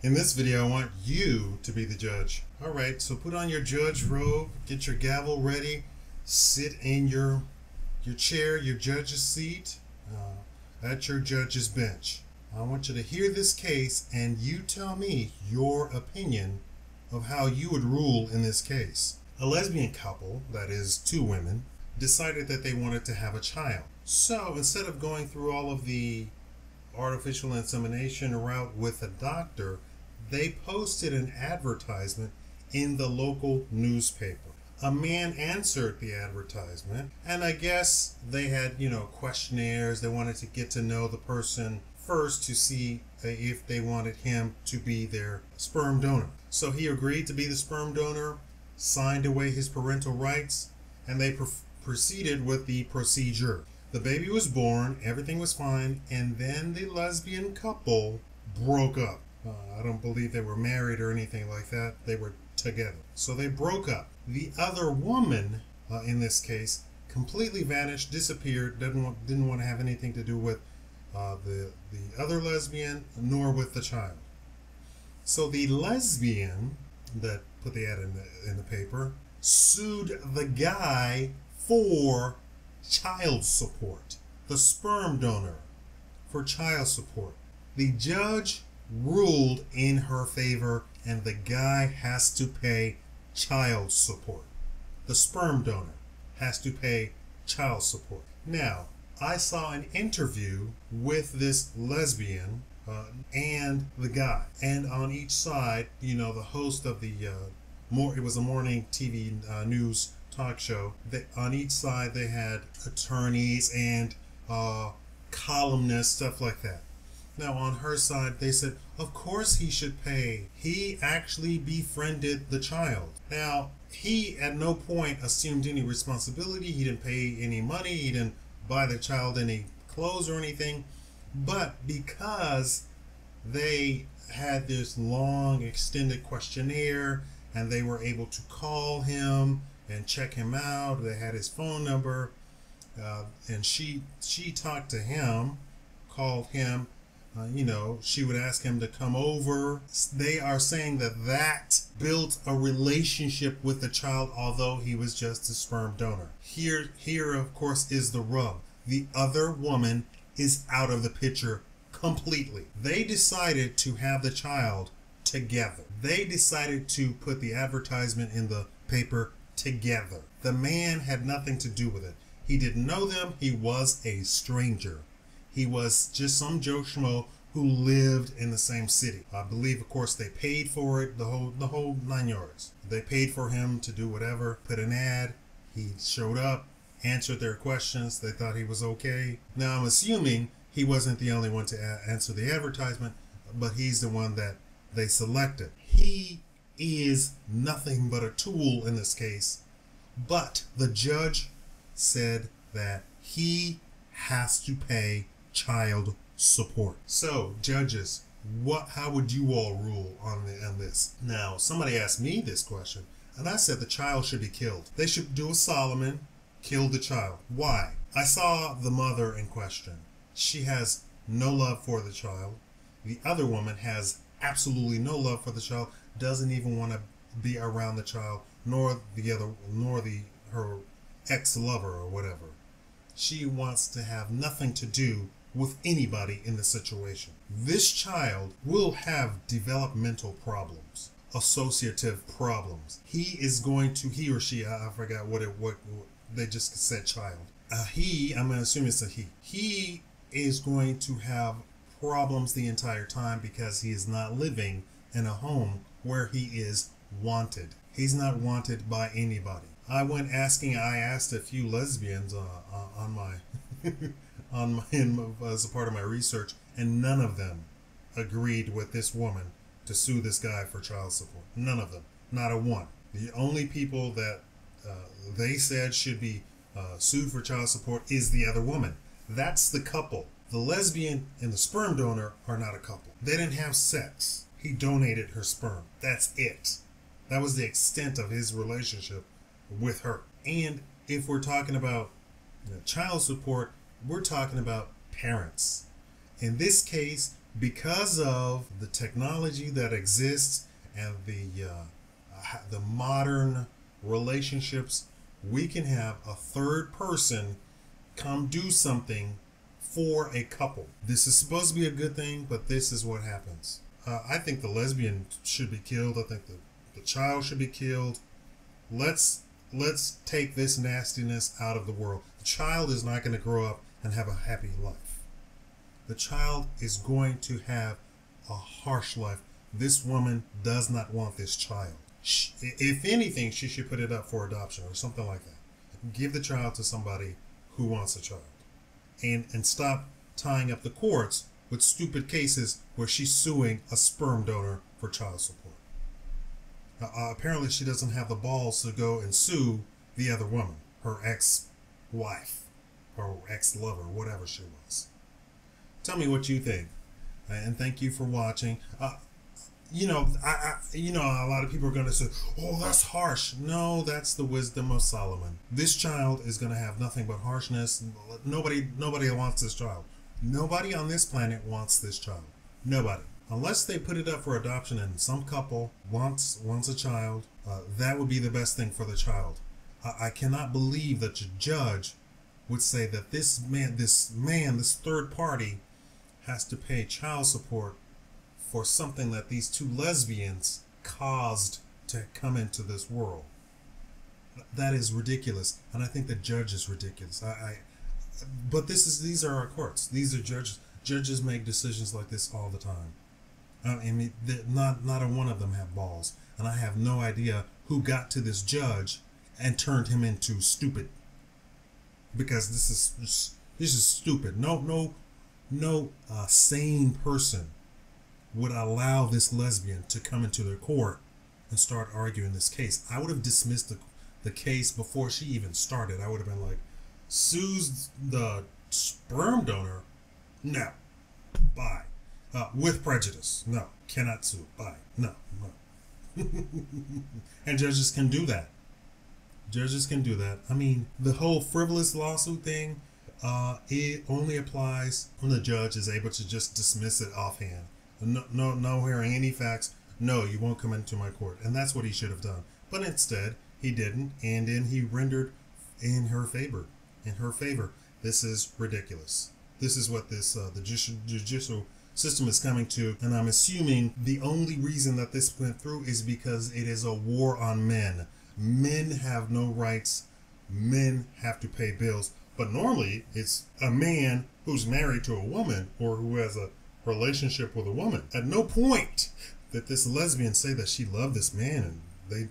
In this video, I want you to be the judge. All right, so put on your judge robe, get your gavel ready, sit in your chair, your judge's seat, at your judge's bench. I want you to hear this case and you tell me your opinion of how you would rule in this case. A lesbian couple, that is two women, decided that they wanted to have a child. So instead of going through all of the artificial insemination route with a doctor, they posted an advertisement in the local newspaper. A man answered the advertisement, and I guess they had, questionnaires. They wanted to get to know the person first to see if they wanted him to be their sperm donor. So he agreed to be the sperm donor, signed away his parental rights, and they proceeded with the procedure. The baby was born, everything was fine, and then the lesbian couple broke up. I don't believe they were married or anything like that. They were together. So they broke up. The other woman, in this case, completely vanished, disappeared, didn't want to have anything to do with the other lesbian, nor with the child. So the lesbian that put the ad in the paper sued the guy for child support, the sperm donor, for child support. The judge ruled in her favor, and the guy has to pay child support. The sperm donor has to pay child support. Now, I saw an interview with this lesbian and the guy, and on each side, the host of the it was a morning TV news talk show. On each side they had attorneys and columnists, stuff like that. Now on her side they said, of course he should pay. He actually befriended the child. Now he at no point assumed any responsibility. He didn't pay any money. He didn't buy the child any clothes or anything. But because they had this long extended questionnaire and they were able to call him and check him out, they had his phone number, and she talked to him, called him, she would ask him to come over. They are saying that built a relationship with the child, although he was just a sperm donor. Here of course is the rub. The other woman is out of the picture completely. They decided to have the child together. They decided to put the advertisement in the paper together. The man had nothing to do with it. He didn't know them. He was a stranger. He was just some Joe Schmo who lived in the same city. I believe, of course, they paid for it, the whole 9 yards. They paid for him to do whatever, put an ad. He showed up, answered their questions. They thought he was okay. Now, I'm assuming he wasn't the only one to answer the advertisement, but he's the one that they selected. He is nothing but a tool in this case, but the judge said that he has to pay child support. So, judges, how would you all rule on this? Now, somebody asked me this question, and I said the child should be killed. They should do a Solomon, kill the child. Why? I saw the mother in question. She has no love for the child. The other woman has absolutely no love for the child, doesn't even want to be around the child, nor her ex-lover or whatever. She wants to have nothing to do with anybody in the situation. This child will have developmental problems, associative problems. He or she, I forgot what they just said child. I'm going to assume it's a he. He is going to have problems the entire time because he is not living in a home where he is wanted. He's not wanted by anybody. I asked a few lesbians as a part of my research, and none of them agreed with this woman to sue this guy for child support. None of them, not a one. The only people that they said should be sued for child support is the other woman. That's the couple. The lesbian and the sperm donor are not a couple. They didn't have sex. He donated her sperm. That's it. That was the extent of his relationship with her. And if we're talking about child support, we're talking about parents. In this case, because of the technology that exists and the modern relationships, we can have a third person come do something for a couple. This is supposed to be a good thing, but this is what happens. I think the lesbian should be killed. I think the child should be killed. Let's take this nastiness out of the world. The child is not going to grow up and have a happy life. The child is going to have a harsh life. This woman does not want this child. If anything, she should put it up for adoption or something like that. Give the child to somebody who wants a child. And stop tying up the courts with stupid cases where she's suing a sperm donor for child support. Apparently she doesn't have the balls to go and sue the other woman, her ex-wife, or ex-lover, whatever she was. Tell me what you think, and thank you for watching. A lot of people are going to say, "Oh, that's harsh." No, that's the wisdom of Solomon. This child is going to have nothing but harshness. Nobody wants this child. Nobody on this planet wants this child. Nobody. Unless they put it up for adoption and some couple wants a child, that would be the best thing for the child. I cannot believe that your judge would say that this third party has to pay child support for something that these two lesbians caused to come into this world. That is ridiculous, and I think the judge is ridiculous. But these are our courts. These are judges. Judges make decisions like this all the time. Not a one of them have balls, and I have no idea who got to this judge and turned him into stupid. Because this is stupid. No sane person would allow this lesbian to come into their court and start arguing this case. I would have dismissed the case before she even started. I would have been like, sues the sperm donor? No. Bye. With prejudice. No. Cannot sue. Bye. No. And judges can do that. Judges can do that. I mean, the whole frivolous lawsuit thing, it only applies when the judge is able to just dismiss it offhand. No hearing any facts. No, you won't come into my court. And that's what he should have done. But instead, he didn't. And then he rendered in her favor. This is ridiculous. This is what the judicial system is coming to. And I'm assuming the only reason that this went through is because it is a war on men. Men have no rights. Men have to pay bills. But normally, it's a man who's married to a woman or who has a relationship with a woman. At no point did this lesbian say that she loved this man and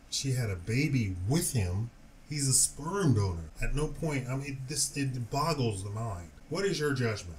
she had a baby with him. He's a sperm donor. At no point, it boggles the mind. What is your judgment?